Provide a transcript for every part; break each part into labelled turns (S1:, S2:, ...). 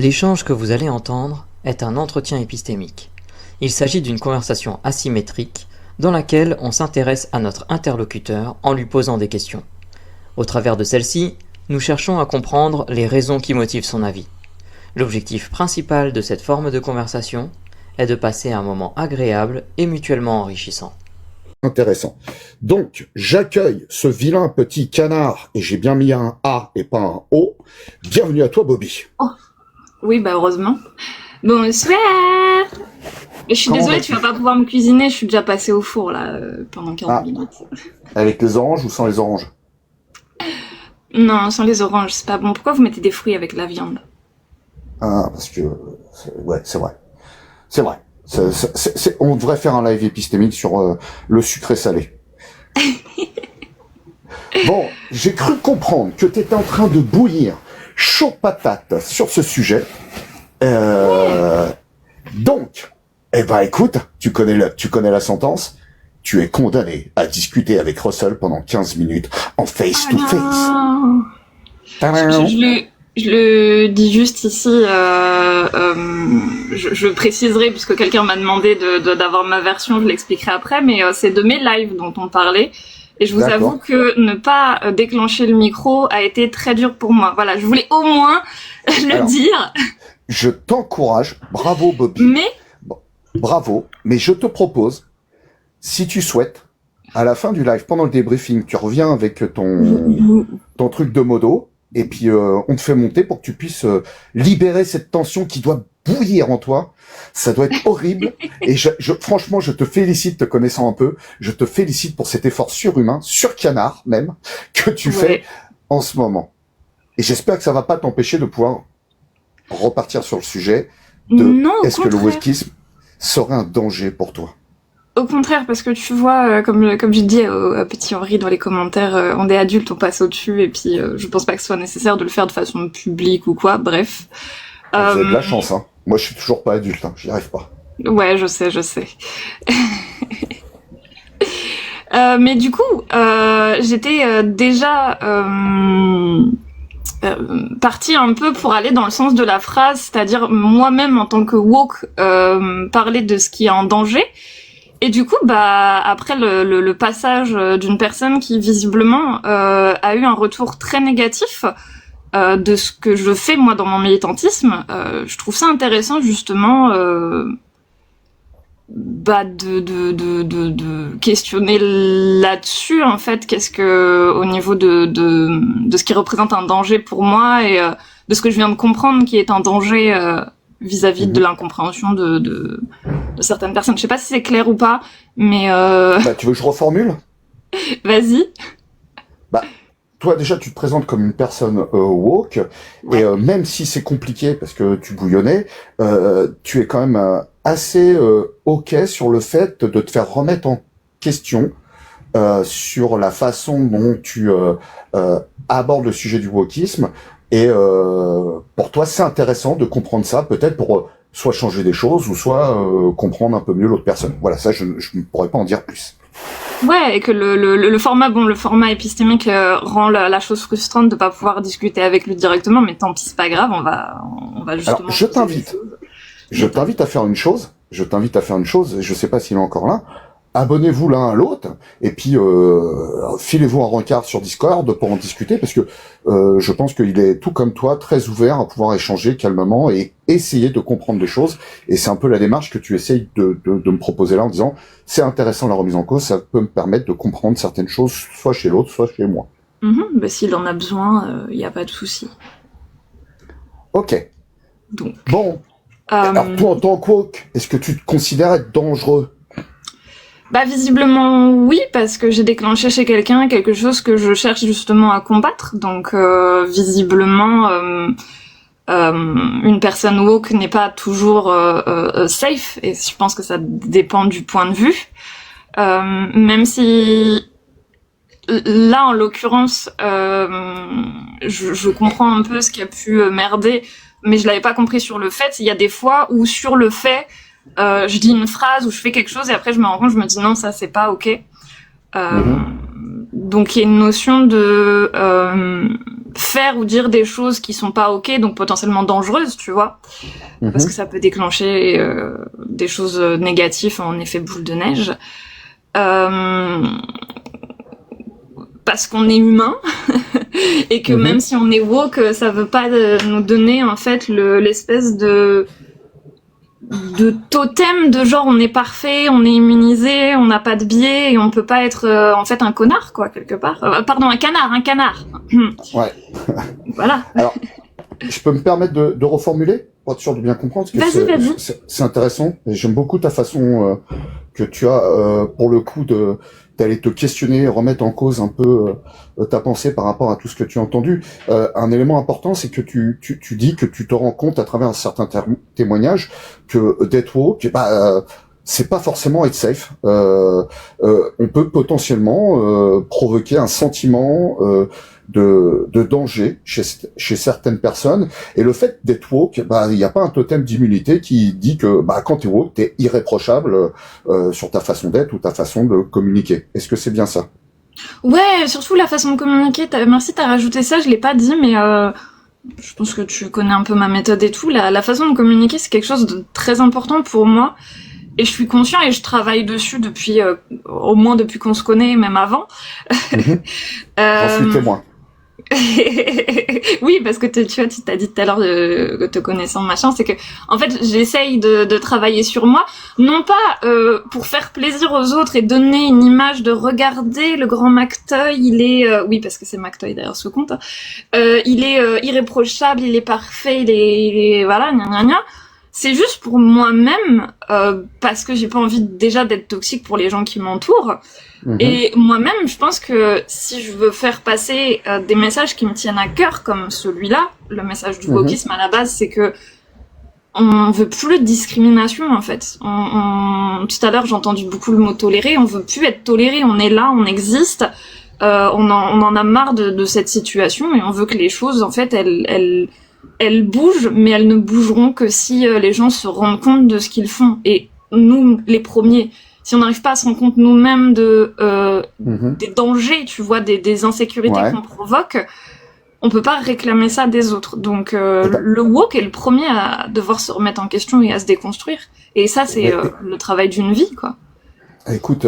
S1: L'échange que vous allez entendre est un entretien épistémique. Il s'agit d'une conversation asymétrique dans laquelle on s'intéresse à notre interlocuteur en lui posant des questions. Au travers de celle-ci, nous cherchons à comprendre les raisons qui motivent son avis. L'objectif principal de cette forme de conversation est de passer un moment agréable et mutuellement enrichissant.
S2: Intéressant. Donc, j'accueille ce vilain petit canard, et j'ai bien mis un A et pas un O. Bienvenue à toi, Bobby.
S3: Oh. Oui, bah heureusement. Bonsoir. Je suis désolée, tu vas pas pouvoir me cuisiner, je suis déjà passée au four là pendant 15 minutes.
S2: Avec les oranges ou sans les oranges?
S3: Non, sans les oranges, c'est pas bon. Pourquoi vous mettez des fruits avec la viande?
S2: Ah, parce que... Ouais, c'est vrai. C'est vrai. On devrait faire un live épistémique sur le sucré salé. Bon, j'ai cru comprendre que tu étais en train de bouillir chaud patate sur ce sujet. Donc, eh ben écoute, tu connais la sentence. Tu es condamné à discuter avec Russell pendant 15 minutes en face-to-face.
S3: Je le dis juste ici, je préciserai, puisque quelqu'un m'a demandé d'avoir ma version, je l'expliquerai après, mais c'est de mes lives dont on parlait. Et je vous avoue que ne pas déclencher le micro a été très dur pour moi. Voilà, je voulais au moins dire.
S2: Je t'encourage, bravo Bobby. Bravo, mais je te propose, si tu souhaites, à la fin du live, pendant le débriefing, tu reviens avec ton truc de modo, et puis on te fait monter pour que tu puisses libérer cette tension qui doit bouillir en toi. Ça doit être horrible. Et franchement, je te félicite, te connaissant un peu, je te félicite pour cet effort surhumain, sur-canard même, que tu fais en ce moment. Et j'espère que ça va pas t'empêcher de pouvoir repartir sur le sujet de est-ce que le wokisme serait un danger pour toi?
S3: Au contraire, parce que tu vois, comme je dis à petit Henri dans les commentaires, on est adultes, on passe au-dessus, et puis je pense pas que ce soit nécessaire de le faire de façon publique ou quoi, bref.
S2: Vous avez de la chance, hein. Moi, je suis toujours pas adulte, hein. J'y arrive pas.
S3: Ouais, je sais. Mais du coup, j'étais déjà partie un peu pour aller dans le sens de la phrase, c'est-à-dire moi-même en tant que woke, parler de ce qui est en danger. Et du coup, après le passage d'une personne qui visiblement a eu un retour très négatif de ce que je fais moi dans mon militantisme, je trouve ça intéressant justement de questionner là-dessus en fait, qu'est-ce que au niveau de ce qui représente un danger pour moi et de ce que je viens de comprendre qui est un danger vis-à-vis de l'incompréhension de certaines personnes. Je sais pas si c'est clair ou pas, mais
S2: tu veux que je reformule?
S3: Vas-y.
S2: Toi, déjà, tu te présentes comme une personne woke, et même si c'est compliqué parce que tu bouillonnais, tu es quand même assez ok sur le fait de te faire remettre en question sur la façon dont tu abordes le sujet du wokisme. Et pour toi, c'est intéressant de comprendre ça, peut-être pour soit changer des choses ou soit comprendre un peu mieux l'autre personne. Voilà, ça, je ne pourrais pas en dire plus.
S3: Ouais, et que le format épistémique rend la chose frustrante de pas pouvoir discuter avec lui directement, mais tant pis, c'est pas grave, on va justement...
S2: Alors, je t'invite à faire une chose, je sais pas s'il est encore là, abonnez-vous l'un à l'autre, et puis filez-vous un rencard sur Discord pour en discuter, parce que je pense qu'il est, tout comme toi, très ouvert à pouvoir échanger calmement et essayer de comprendre des choses, et c'est un peu la démarche que tu essayes de me proposer là, en disant, c'est intéressant la remise en cause, ça peut me permettre de comprendre certaines choses, soit chez l'autre, soit chez moi.
S3: S'il en a besoin, y a pas de souci.
S2: Ok.
S3: Donc.
S2: Bon. Alors toi, en tant que woke, est-ce que tu te considères être dangereux?
S3: Visiblement oui, parce que j'ai déclenché chez quelqu'un quelque chose que je cherche justement à combattre. Donc visiblement, une personne woke n'est pas toujours safe, et je pense que ça dépend du point de vue. Même si là, en l'occurrence, je comprends un peu ce qui a pu merder, mais je l'avais pas compris sur le fait. Il y a des fois où sur le fait, je dis une phrase ou je fais quelque chose et après je me rends compte, je me dis non, ça c'est pas ok. Donc il y a une notion de faire ou dire des choses qui sont pas ok, donc potentiellement dangereuses, tu vois, parce que ça peut déclencher des choses négatives en effet boule de neige. Parce qu'on est humain et que même si on est woke, ça veut pas nous donner en fait l'espèce de totem de genre on est parfait, on est immunisé, on n'a pas de biais et on peut pas être en fait un connard quoi quelque part. Pardon, un canard.
S2: Ouais.
S3: Voilà.
S2: Alors, je peux me permettre de reformuler pour être sûr de bien comprendre parce que c'est intéressant et j'aime beaucoup ta façon que tu as pour le coup d'aller te questionner, remettre en cause un peu ta pensée par rapport à tout ce que tu as entendu. Un élément important, c'est que tu dis que tu te rends compte à travers un certain témoignage que d'être woke, c'est pas forcément être safe. On peut potentiellement provoquer un sentiment de danger chez certaines personnes, et le fait d'être woke, il n'y a pas un totem d'immunité qui dit que quand t'es woke, t'es irréprochable sur ta façon d'être ou ta façon de communiquer. Est-ce que c'est bien ça?
S3: Ouais, surtout la façon de communiquer. Merci, t'as rajouté ça, je l'ai pas dit, mais je pense que tu connais un peu ma méthode et tout. La façon de communiquer, c'est quelque chose de très important pour moi. Et je suis conscient et je travaille dessus depuis, au moins depuis qu'on se connaît, même avant.
S2: J'en suis témoin.
S3: Oui, parce que tu vois, tu t'as dit tout à l'heure te connaissant machin, c'est que en fait j'essaye de travailler sur moi, non pas pour faire plaisir aux autres et donner une image de regarder le grand McToy, il est oui parce que c'est McToy derrière ce compte, il est irréprochable, il est parfait, il est voilà gna gna gna. C'est juste pour moi-même parce que j'ai pas envie déjà d'être toxique pour les gens qui m'entourent. Et moi-même, je pense que si je veux faire passer des messages qui me tiennent à cœur, comme celui-là, le message du wokisme à la base, c'est que on veut plus de discrimination en fait. Tout à l'heure, j'ai entendu beaucoup le mot tolérer. On veut plus être toléré. On est là, on existe. On en a marre de cette situation et on veut que les choses, en fait, elles bougent, mais elles ne bougeront que si les gens se rendent compte de ce qu'ils font. Et nous, les premiers. Si on n'arrive pas à se rendre compte nous-mêmes des dangers, tu vois, des insécurités qu'on provoque, on peut pas réclamer ça des autres. Donc le woke est le premier à devoir se remettre en question et à se déconstruire. Et ça, c'est le travail d'une vie, quoi.
S2: Écoute,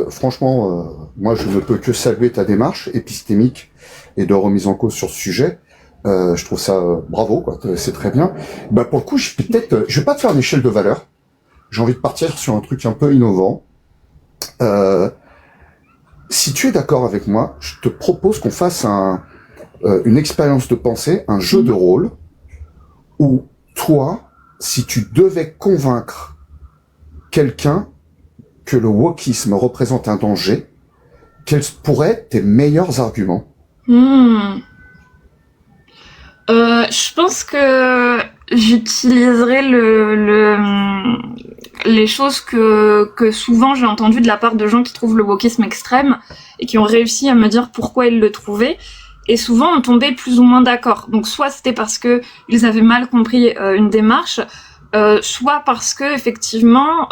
S2: franchement, moi, je ne peux que saluer ta démarche épistémique et de remise en cause sur ce sujet. Je trouve ça bravo, quoi. C'est très bien. Pour le coup, je vais pas te faire une échelle de valeur. J'ai envie de partir sur un truc un peu innovant. Si tu es d'accord avec moi, je te propose qu'on fasse une expérience de pensée, un jeu de rôle, où toi, si tu devais convaincre quelqu'un que le wokisme représente un danger, quels pourraient être tes meilleurs arguments?
S3: Je pense que j'utiliserai les choses que souvent j'ai entendues de la part de gens qui trouvent le wokisme extrême et qui ont réussi à me dire pourquoi ils le trouvaient. Et souvent on tombait plus ou moins d'accord. Donc soit c'était parce que ils avaient mal compris une démarche, soit parce que effectivement,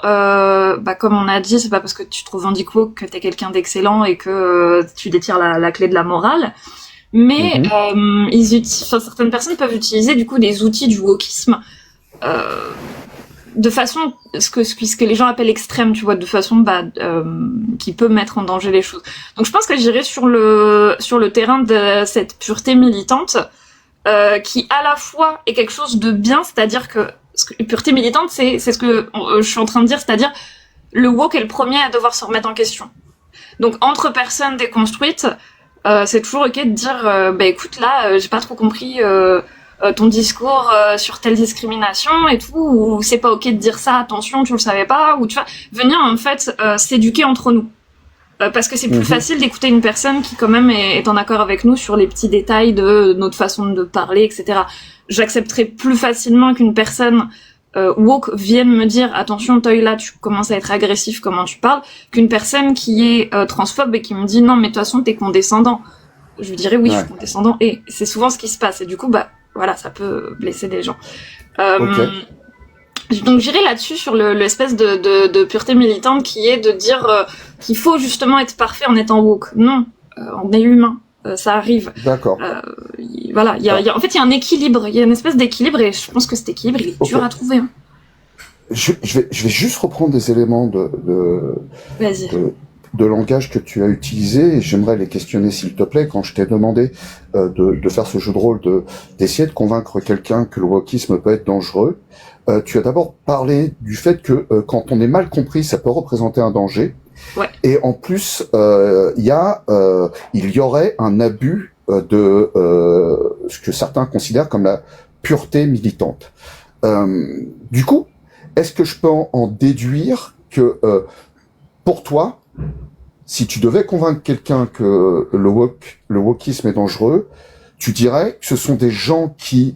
S3: comme on a dit, c'est pas parce que tu te revendiques woke que t'es quelqu'un d'excellent et que tu détiens la clé de la morale. Mais certaines personnes peuvent utiliser du coup des outils du wokisme de façon ce que les gens appellent extrême, tu vois, de façon qui peut mettre en danger les choses. Donc je pense que j'irai sur le terrain de cette pureté militante qui à la fois est quelque chose de bien, c'est-à-dire que pureté militante c'est ce que je suis en train de dire, c'est-à-dire le woke est le premier à devoir se remettre en question. Donc entre personnes déconstruites, c'est toujours ok de dire écoute là j'ai pas trop compris ton discours sur telle discrimination et tout, ou c'est pas ok de dire ça, attention tu le savais pas, ou tu vois, venir en fait s'éduquer entre nous parce que c'est plus facile d'écouter une personne qui quand même est en accord avec nous sur les petits détails de notre façon de parler, etc. J'accepterai plus facilement qu'une personne woke vienne me dire attention Toy là tu commences à être agressif, comment tu parles, qu'une personne qui est transphobe et qui me dit non mais de toute façon t'es condescendant. Je lui dirais oui je suis condescendant, et c'est souvent ce qui se passe et du coup voilà ça peut blesser les gens. Donc j'irai là-dessus sur l'espèce de pureté militante qui est de dire qu'il faut justement être parfait en étant woke. Non, on est humain. Ça arrive.
S2: D'accord.
S3: voilà, en fait, il y a un équilibre, il y a une espèce d'équilibre, et je pense que cet équilibre, il est dur à trouver. Hein.
S2: Je vais juste reprendre des éléments de langage que tu as utilisé, et j'aimerais les questionner, s'il te plaît. Quand je t'ai demandé de faire ce jeu de rôle, d'essayer de convaincre quelqu'un que le wokisme peut être dangereux, tu as d'abord parlé du fait que quand on est mal compris, ça peut représenter un danger.
S3: Ouais.
S2: Et en plus, il y aurait un abus de ce que certains considèrent comme la pureté militante. Du coup, est-ce que je peux en déduire que pour toi, si tu devais convaincre quelqu'un que le wokisme est dangereux, tu dirais que ce sont des gens qui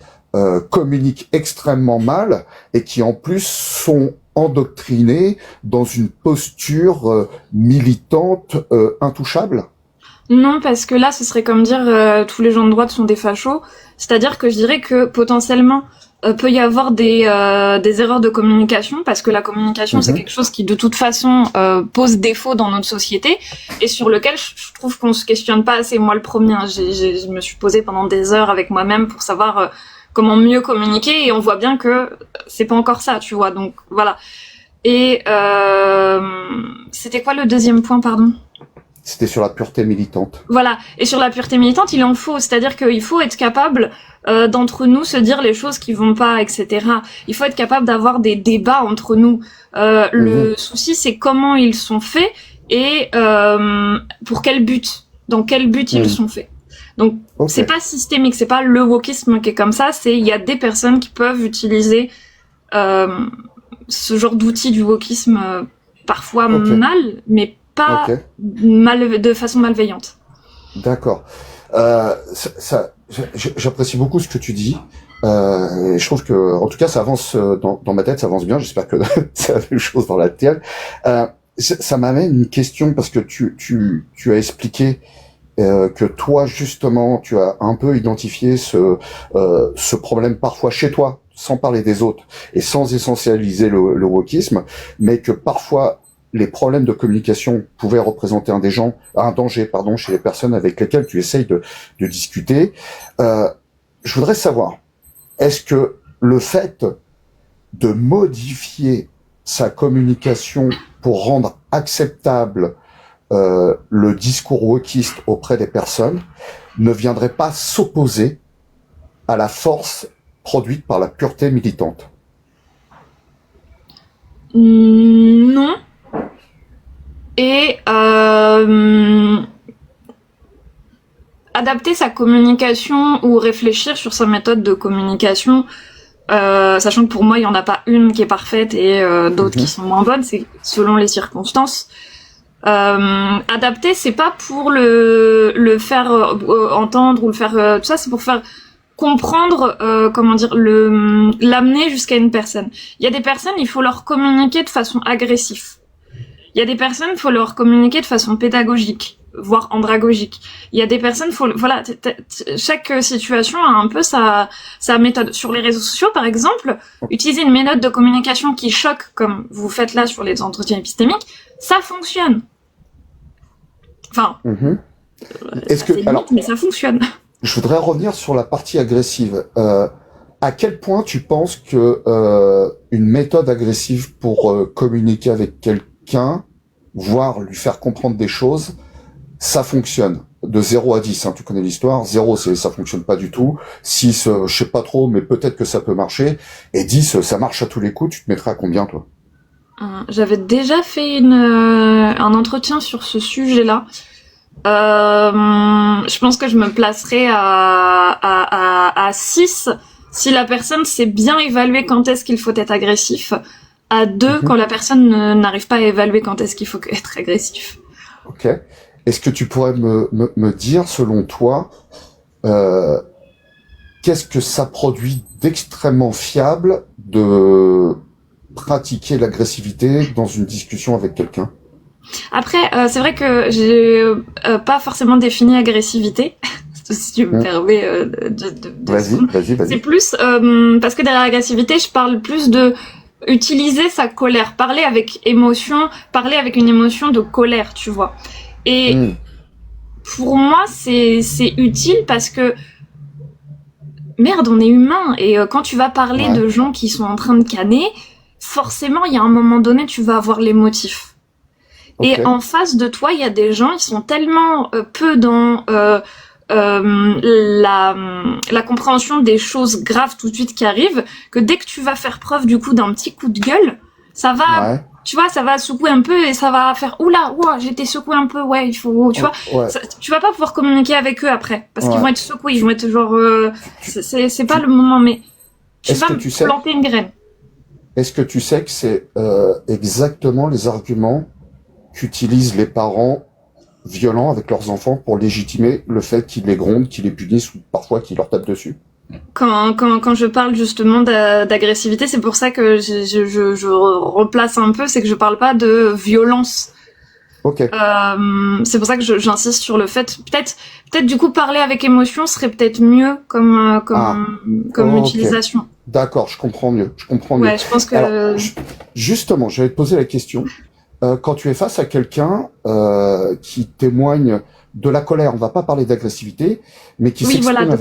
S2: communiquent extrêmement mal et qui en plus sont endoctrinés dans une posture militante intouchable?
S3: Non, parce que là, ce serait comme dire tous les gens de droite sont des fachos. C'est-à-dire que je dirais que potentiellement peut y avoir des erreurs de communication, parce que la communication, c'est quelque chose qui de toute façon pose défaut dans notre société, et sur lequel je trouve qu'on se questionne pas assez. Moi, le premier, hein, je me suis posée pendant des heures avec moi-même pour savoir comment mieux communiquer, et on voit bien que c'est pas encore ça, tu vois. Donc voilà. Et c'était quoi le deuxième point, pardon?
S2: C'était sur la pureté militante.
S3: Voilà. Et sur la pureté militante, il en faut. C'est-à-dire qu'il faut être capable d'entre nous se dire les choses qui vont pas, etc. Il faut être capable d'avoir des débats entre nous. Le souci, c'est comment ils sont faits et pour quel but, dans quel but ils sont faits. Donc c'est pas systémique, c'est pas le wokisme qui est comme ça. C'est il y a des personnes qui peuvent utiliser ce genre d'outils du wokisme parfois mal, mais pas de façon malveillante.
S2: D'accord. J'apprécie beaucoup ce que tu dis. Je trouve que, en tout cas, ça avance dans ma tête, ça avance bien. J'espère que c'est la même chose dans la tienne. Ça m'amène une question, parce que tu as expliqué que toi, justement, tu as un peu identifié ce problème parfois chez toi, sans parler des autres et sans essentialiser le wokisme, mais que parfois les problèmes de communication pouvaient représenter un danger chez les personnes avec lesquelles tu essayes de discuter. Je voudrais savoir, est-ce que le fait de modifier sa communication pour rendre acceptable le discours wokiste auprès des personnes ne viendrait pas s'opposer à la force produite par la pureté militante?
S3: Non. Et adapter sa communication ou réfléchir sur sa méthode de communication, sachant que pour moi il y en a pas une qui est parfaite et d'autres qui sont moins bonnes, c'est selon les circonstances. Adapter, c'est pas pour le faire entendre ou le faire tout ça, c'est pour faire comprendre l'amener jusqu'à une personne. Il y a des personnes, il faut leur communiquer de façon agressive. Il y a des personnes, il faut leur communiquer de façon pédagogique, voire andragogique. Il y a des personnes, chaque situation a un peu sa méthode. Sur les réseaux sociaux, par exemple, utiliser une méthode de communication qui choque, comme vous faites là sur les entretiens épistémiques, ça fonctionne. Enfin, mais ça fonctionne.
S2: Je voudrais revenir sur la partie agressive. À quel point tu penses que une méthode agressive pour communiquer avec quelqu'un, voire lui faire comprendre des choses, ça fonctionne? De 0 à 10, hein, tu connais l'histoire. 0, ça fonctionne pas du tout. 6, je sais pas trop, mais peut-être que ça peut marcher. Et 10, ça marche à tous les coups. Tu te mettrais à combien, toi?
S3: J'avais déjà fait un entretien sur ce sujet-là. Je pense que je me placerais à 6 si la personne sait bien évaluer quand est-ce qu'il faut être agressif. À 2 quand la personne n'arrive pas à évaluer quand est-ce qu'il faut être agressif.
S2: Ok. Est-ce que tu pourrais me dire, selon toi, qu'est-ce que ça produit d'extrêmement fiable de pratiquer l'agressivité dans une discussion avec quelqu'un?
S3: Après, c'est vrai que j'ai pas forcément défini agressivité, si tu me permets
S2: Vas-y.
S3: C'est plus parce que derrière l'agressivité, je parle plus de utiliser sa colère, parler avec émotion, parler avec une émotion de colère, tu vois. Et pour moi, c'est utile parce que merde, on est humain. Et quand tu vas parler de gens qui sont en train de canner, forcément, il y a un moment donné, tu vas avoir les motifs. Et en face de toi, il y a des gens, ils sont tellement peu dans la compréhension des choses graves tout de suite qui arrivent, que dès que tu vas faire preuve du coup d'un petit coup de gueule, ça va, tu vois, ça va secouer un peu et ça va faire oula, j'ai été secoué un peu, il faut, tu vois, ça, tu vas pas pouvoir communiquer avec eux après, parce qu'ils vont être secoués, ils vont être genre, c'est pas le moment, mais tu vas me planter une graine.
S2: Est-ce que tu sais que c'est exactement les arguments qu'utilisent les parents violents avec leurs enfants pour légitimer le fait qu'ils les grondent, qu'ils les punissent ou parfois qu'ils leur tapent dessus?
S3: Quand je parle justement d'agressivité, c'est pour ça que je replace un peu, c'est que je parle pas de violence. C'est pour ça que j'insiste sur le fait, peut-être du coup parler avec émotion serait peut-être mieux comme utilisation.
S2: D'accord, je comprends mieux.
S3: Ouais, je pense que...
S2: Alors, justement, j'allais te poser la question. Quand tu es face à quelqu'un qui témoigne de la colère, on va pas parler d'agressivité, mais qui s'exprime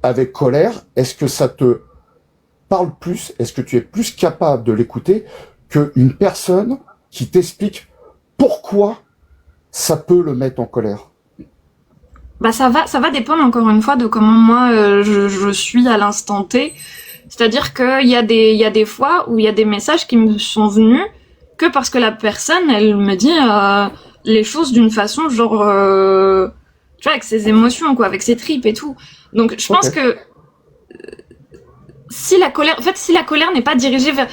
S2: avec colère, est-ce que ça te parle plus? Est-ce que tu es plus capable de l'écouter qu'une personne qui t'explique pourquoi ça peut le mettre en colère?
S3: Bah ça va dépendre encore une fois de comment moi je suis à l'instant T. C'est-à-dire qu'il y a des fois où il y a des messages qui me sont venus que parce que la personne, elle me dit les choses d'une façon genre tu vois, avec ses émotions quoi, avec ses tripes et tout. Donc je pense que si la colère n'est pas dirigée vers,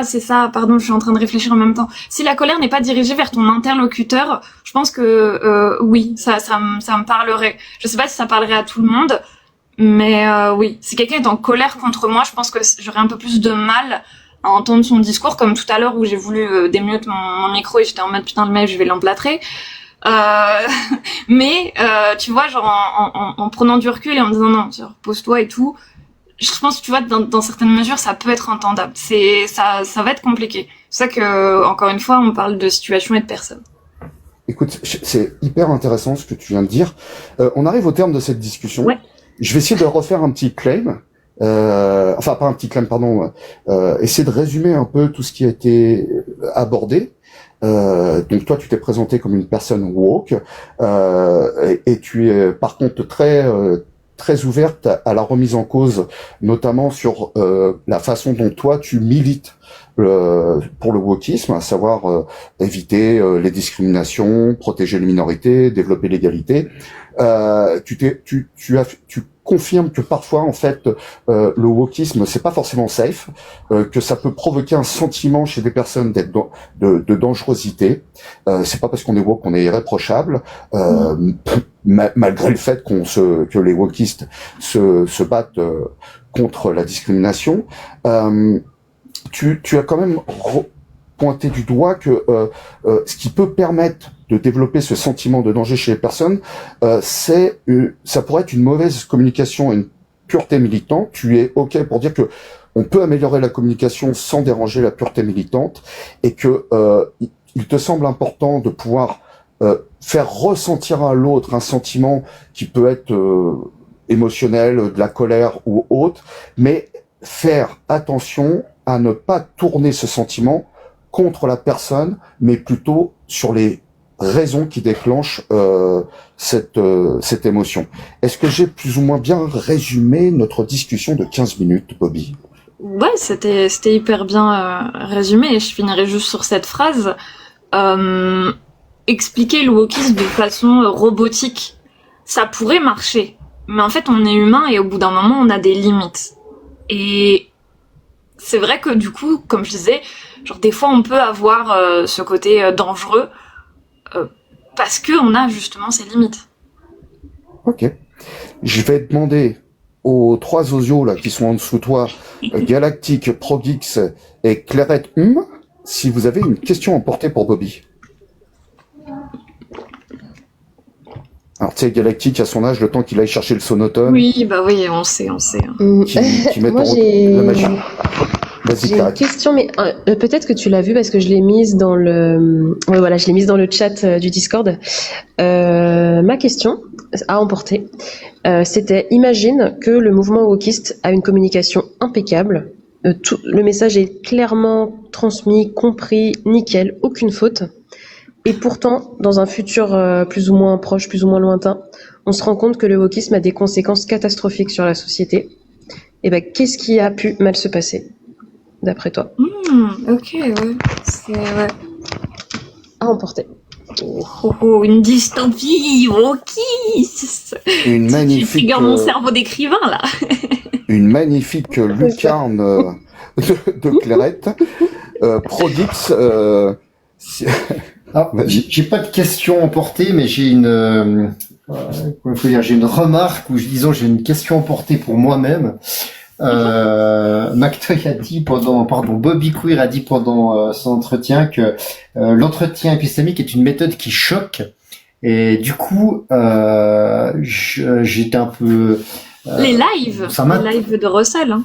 S3: c'est ça, pardon, je suis en train de réfléchir en même temps. Si la colère n'est pas dirigée vers ton interlocuteur, je pense que oui, ça me parlerait. Je sais pas si ça parlerait à tout le monde, mais oui, si quelqu'un est en colère contre moi, je pense que j'aurais un peu plus de mal à entendre son discours, comme tout à l'heure où j'ai voulu démute mon micro et j'étais en mode putain le mec, je vais l'emplâtrer. Mais tu vois, genre en prenant du recul et en me disant non, repose-toi et tout. Je pense, tu vois, dans certaines mesures, ça peut être entendable. Ça va être compliqué. C'est ça que, encore une fois, on parle de situation et de personne.
S2: Écoute, c'est hyper intéressant ce que tu viens de dire. On arrive au terme de cette discussion.
S3: Ouais.
S2: Je vais essayer de refaire un petit claim. Enfin, pas un petit claim, pardon. Essayer de résumer un peu tout ce qui a été abordé. Donc toi, tu t'es présenté comme une personne woke, et tu es par contre très ouverte à la remise en cause, notamment sur la façon dont toi tu milites pour le wokisme, à savoir éviter les discriminations, protéger les minorités, développer l'égalité. Tu confirmes que parfois en fait le wokisme c'est pas forcément safe, que ça peut provoquer un sentiment chez des personnes d'être de dangerosité. C'est pas parce qu'on est woke qu'on est irréprochable, malgré le fait que les wokistes se battent contre la discrimination. Tu as quand même pointé du doigt que ce qui peut permettre de développer ce sentiment de danger chez les personnes, ça pourrait être une mauvaise communication et une pureté militante. Tu es OK pour dire que on peut améliorer la communication sans déranger la pureté militante, et que il te semble important de pouvoir faire ressentir à l'autre un sentiment qui peut être émotionnel, de la colère ou autre, mais faire attention à ne pas tourner ce sentiment contre la personne, mais plutôt sur les raisons qui déclenchent cette émotion. Est-ce que j'ai plus ou moins bien résumé notre discussion de 15 minutes, Bobby?
S3: Ouais, c'était hyper bien résumé, et je finirai juste sur cette phrase. Expliquer le wokisme de façon robotique, ça pourrait marcher, mais en fait on est humain et au bout d'un moment on a des limites. Et c'est vrai que du coup, comme je disais, genre des fois on peut avoir ce côté dangereux parce que on a justement ces limites.
S2: Ok. Je vais demander aux trois osios là qui sont en dessous de toi, Galactique, Progix et Clairette, si vous avez une question à emporter pour Bobby. Alors tu sais, Galactique à son âge, le temps qu'il aille chercher le sonotone.
S3: Oui, bah oui, on sait.
S2: Qui met
S4: Moi,
S2: la machine. Vas-y,
S4: j'ai une question, mais peut-être que tu l'as vu parce que je l'ai mise dans le, je l'ai mise dans le chat du Discord. Ma question, à emporter. C'était imagine que le mouvement wokiste a une communication impeccable. Le message est clairement transmis, compris, nickel, aucune faute. Et pourtant, dans un futur plus ou moins proche, plus ou moins lointain, on se rend compte que le wokisme a des conséquences catastrophiques sur la société. Et ben, qu'est-ce qui a pu mal se passer, d'après toi?
S3: Ok, ouais. C'est ouais.
S4: À emporter.
S3: Une dystopie wokiste.
S2: Une magnifique.
S3: Tu figures mon cerveau d'écrivain là.
S2: Une magnifique lucarne de Clairette. Prodix.
S5: Ah, j'ai pas de question emportée, mais j'ai une, j'ai une remarque ou disons j'ai une question emportée pour moi-même. McToy a dit Bobby Queer a dit pendant son entretien que l'entretien épistémique est une méthode qui choque. Et du coup, j'étais un peu.
S3: Les lives de Russell. Hein.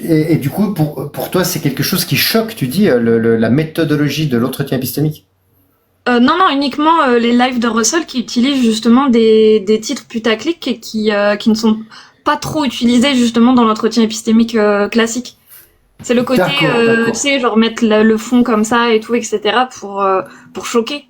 S5: Et du coup, pour toi, c'est quelque chose qui choque, tu dis, la méthodologie de l'entretien épistémique?
S3: Non, uniquement les lives de Russell qui utilisent justement des titres putaclic et qui ne sont pas trop utilisés justement dans l'entretien épistémique classique. C'est le côté, tu sais, genre mettre le fond comme ça et tout, etc. pour choquer.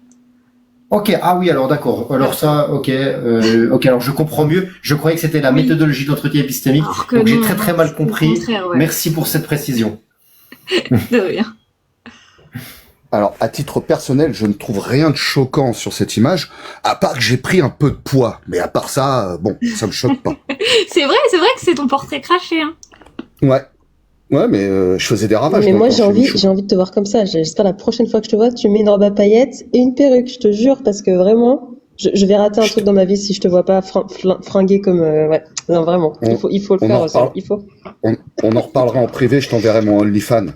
S5: Ok, ah oui, alors d'accord. Alors ça, ok, alors je comprends mieux. Je croyais que c'était la méthodologie d'entretien épistémique, donc j'ai très mal compris. Ouais. Merci pour cette précision.
S3: De rien.
S2: Alors, à titre personnel, je ne trouve rien de choquant sur cette image, à part que j'ai pris un peu de poids. Mais à part ça, bon, ça me choque pas.
S3: C'est vrai que c'est ton portrait craché, hein.
S2: Ouais, mais je faisais des ravages.
S4: Mais moi, j'ai envie de te voir comme ça. J'espère la prochaine fois que je te vois, tu mets une robe à paillettes et une perruque, je te jure, parce que vraiment, je vais rater un truc dans ma vie si je te vois pas fringué comme, ouais. Non, vraiment. Il faut le faire aussi. Il faut.
S2: On en reparlera en privé, je t'enverrai mon OnlyFans.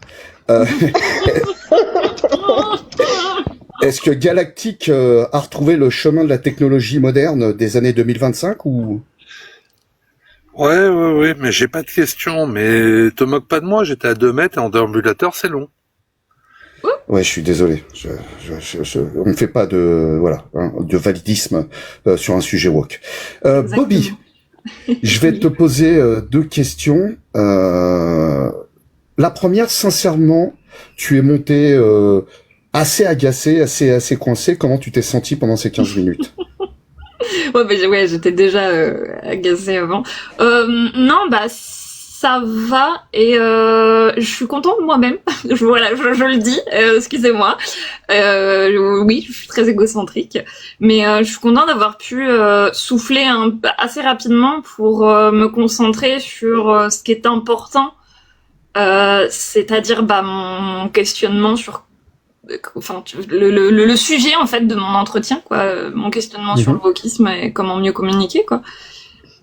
S2: Est-ce que Galactic a retrouvé le chemin de la technologie moderne des années 2025 ou?
S6: Ouais, mais j'ai pas de questions, mais te moque pas de moi, j'étais à 2 mètres et en déambulateur, c'est long.
S2: Ouais, je suis désolé. On ne fait pas de validisme sur un sujet woke. Bobby, je vais te poser 2 questions. La première, sincèrement, tu es monté assez agacé, assez coincé. Comment tu t'es senti pendant ces 15 minutes?
S3: Ouais, j'étais déjà agacée avant. Non, ça va et je suis contente de moi-même. Voilà, je le dis. Excusez-moi. Oui, je suis très égocentrique, mais je suis contente d'avoir pu souffler assez rapidement pour me concentrer sur ce qui est important, c'est-à-dire mon questionnement sur le sujet en fait de mon entretien, quoi, mon questionnement sur le wokisme et comment mieux communiquer, quoi.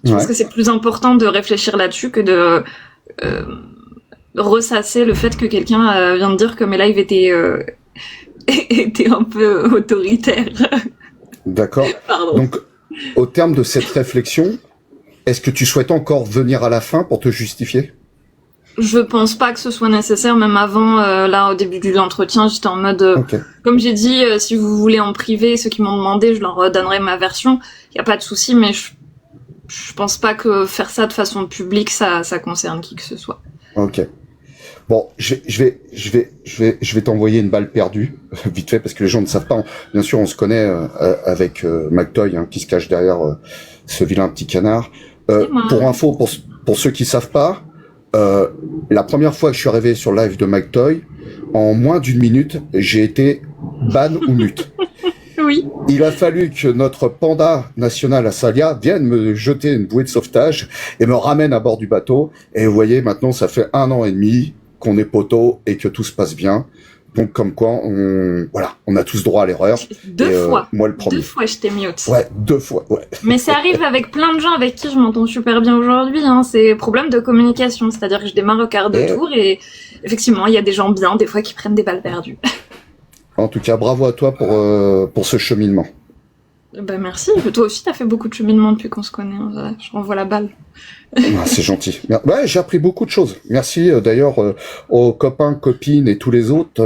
S3: Je pense que c'est plus important de réfléchir là-dessus que de ressasser le fait que quelqu'un vient de dire que mes lives étaient un peu autoritaires.
S2: D'accord.
S3: Pardon.
S2: Donc, au terme de cette réflexion, est-ce que tu souhaites encore venir à la fin pour te justifier?
S3: Je pense pas que ce soit nécessaire, même avant, là, au début de l'entretien, j'étais en mode, comme j'ai dit, si vous voulez en privé, ceux qui m'ont demandé, je leur donnerai ma version, y a pas de souci, mais je pense pas que faire ça de façon publique, ça concerne qui que ce soit.
S2: Ok. Bon, je vais t'envoyer une balle perdue, vite fait, parce que les gens ne savent pas. Bien sûr, on se connaît avec McToy, qui se cache derrière ce vilain petit canard. Pour info, pour ceux qui savent pas, la première fois que je suis arrivé sur le live de McToy, en moins d'1 minute, j'ai été ban ou mute.
S3: Oui.
S2: Il a fallu que notre panda national Asalia vienne me jeter une bouée de sauvetage et me ramène à bord du bateau. Et vous voyez, maintenant, ça fait 1 an et demi qu'on est poteau et que tout se passe bien. Donc, comme quoi, on a tous droit à l'erreur.
S3: 2 fois.
S2: Moi, le premier.
S3: 2 fois, j'étais mute.
S2: Ouais, 2 fois, ouais.
S3: Mais ça arrive avec plein de gens avec qui je m'entends super bien aujourd'hui, hein. C'est problème de communication. C'est-à-dire que je démarre au quart de tour et effectivement, il y a des gens bien, des fois, qui prennent des balles perdues.
S2: En tout cas, bravo à toi pour ce cheminement.
S3: Ben merci, toi aussi t'as fait beaucoup de cheminement depuis qu'on se connaît, hein. Je renvoie la balle.
S2: Ah, c'est gentil. Ouais, j'ai appris beaucoup de choses. Merci d'ailleurs aux copains, copines et tous les autres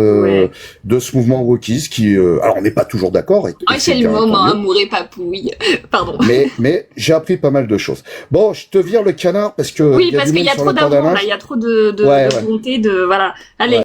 S2: de ce mouvement wokisme qui, alors on n'est pas toujours d'accord.
S3: C'est le moment amour et papouille. Pardon.
S2: Mais j'ai appris pas mal de choses. Bon, je te vire le canard parce que
S3: parce qu'il y a trop d'amour là, il y a trop de volonté de voilà. Allez,